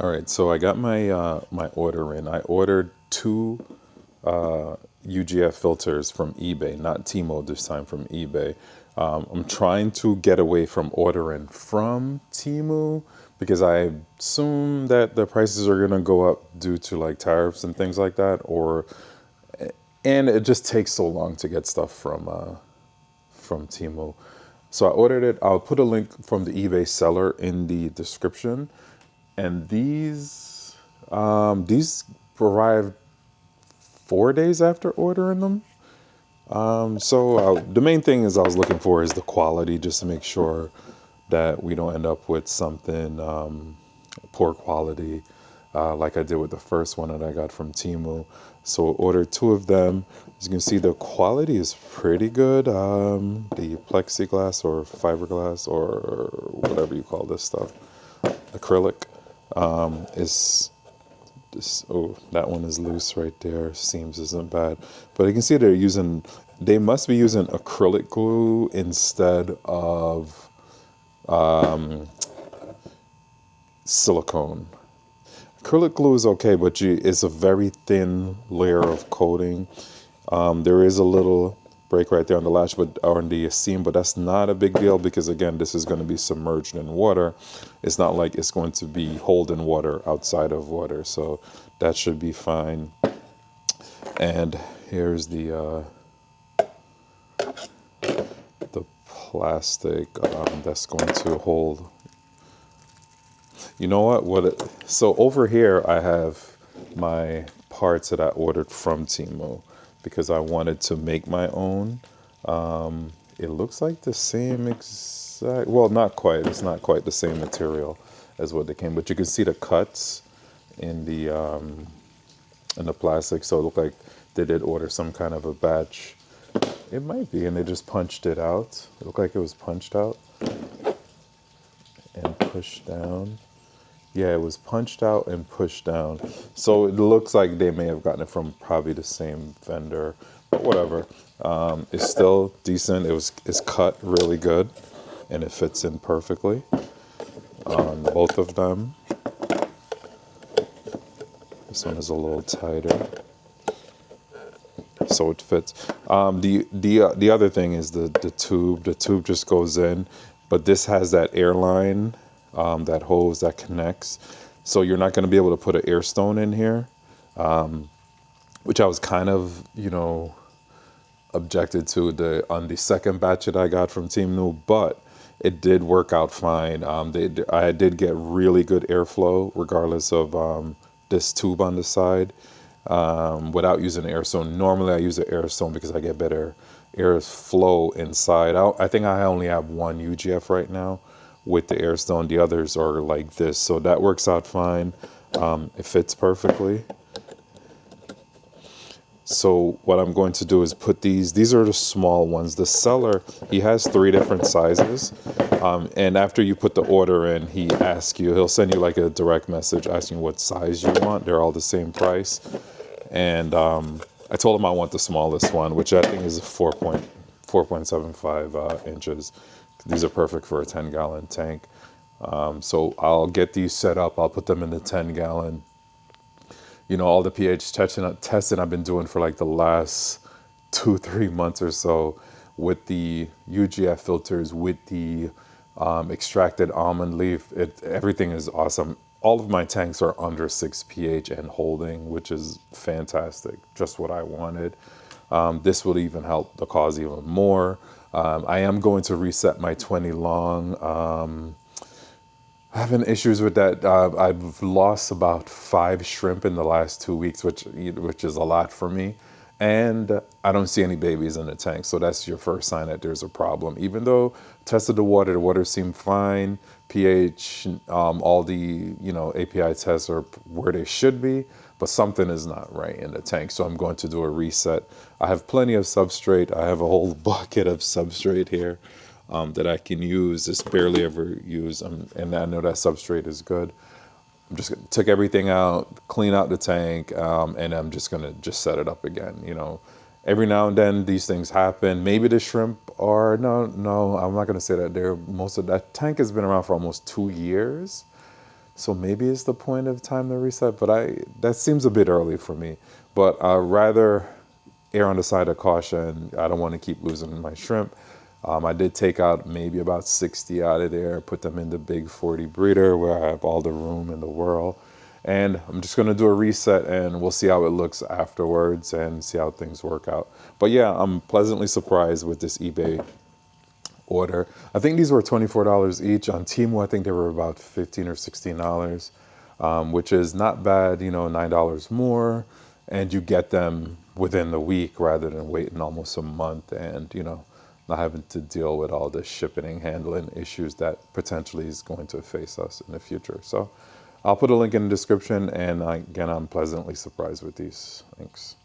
All right, so I got my my order in. I ordered two UGF filters from eBay, not Timo this time, from eBay. I'm trying to get away from ordering from Temu because I assume that the prices are going to go up due to like tariffs and things like that, or and it just takes so long to get stuff from Temu. So I ordered it. I'll put a link from the eBay seller in the description. And these arrived 4 days after ordering them. So the main thing is I was looking for is the quality, just to make sure that we don't end up with something poor quality, like I did with the first one that I got from Temu. So ordered two of them. As you can see, the quality is pretty good. The plexiglass or fiberglass or whatever you call this stuff, acrylic, is this. Oh, that one is loose right there. Seams isn't bad, but you can see they must be using acrylic glue instead of silicone. Acrylic glue is okay, but it's a very thin layer of coating. There is a little break right there on the latch, but or on the seam, but that's not a big deal because again, this is going to be submerged in water. It's not like it's going to be holding water outside of water, so that should be fine. And here's the plastic that's going to hold. You know what? So over here, I have my parts that I ordered from Temu because I wanted to make my own. It looks like the same exact. Well, not quite. It's not quite the same material as what they came, but you can see the cuts in the plastic. So it looked like they did order some kind of a batch. It might be, and they just punched it out. It looked like it was punched out and pushed down. Yeah, it was punched out and pushed down. So it looks like they may have gotten it from probably the same vendor, but whatever. It's still decent. It's cut really good, and it fits in perfectly on both of them. This one is a little tighter, so it fits. The other thing is the tube. The tube just goes in, but this has that airline, that hose that connects. So you're not going to be able to put an air stone in here, which I was kind of, objected to on the second batch that I got from Team New, but it did work out fine. I did get really good airflow regardless of this tube on the side, without using an air stone. Normally I use an air stone because I get better airflow inside. I think I only have one UGF right now with the air stone. The others are like this, so that works out fine. It fits perfectly. So what I'm going to do is put these are the small ones. The seller, he has 3 different sizes. And after you put the order in, he'll send you like a direct message asking what size you want. They're all the same price. And I told him I want the smallest one, which I think is 4.75 inches. These are perfect for a 10-gallon tank. So I'll get these set up. I'll put them in the 10-gallon. All the pH testing I've been doing for like the last 2-3 months or so with the UGF filters, with the extracted almond leaf. Everything is awesome. All of my tanks are under 6 pH and holding, which is fantastic. Just what I wanted. This will even help the cause even more. I am going to reset my 20 long. Having issues with that. I've lost about 5 shrimp in the last 2 weeks, which is a lot for me. And I don't see any babies in the tank. So that's your first sign that there's a problem. Even though tested the water seemed fine. pH, all the, API tests are where they should be, but something is not right in the tank. So I'm going to do a reset. I have plenty of substrate. I have a whole bucket of substrate here. That I can use. It's barely ever used, and I know that substrate is good. I'm just gonna take everything out, clean out the tank, and I'm just gonna set it up again. Every now and then these things happen. Maybe the shrimp are no. I'm not gonna say that. Most of that tank has been around for almost 2 years, So maybe it's the point of time to reset, but that seems a bit early for me. But I'd rather err on the side of caution. I don't want to keep losing my shrimp. I did take out maybe about 60 out of there, put them in the big 40 breeder where I have all the room in the world. And I'm just going to do a reset and we'll see how it looks afterwards and see how things work out. But yeah, I'm pleasantly surprised with this eBay order. I think these were $24 each. On Temu, I think they were about $15 or $16, which is not bad, you know, $9 more. And you get them within the week rather than waiting almost a month and, you know, not having to deal with all the shipping and handling issues that potentially is going to face us in the future. So I'll put a link in the description. And again, I'm pleasantly surprised with these. Thanks.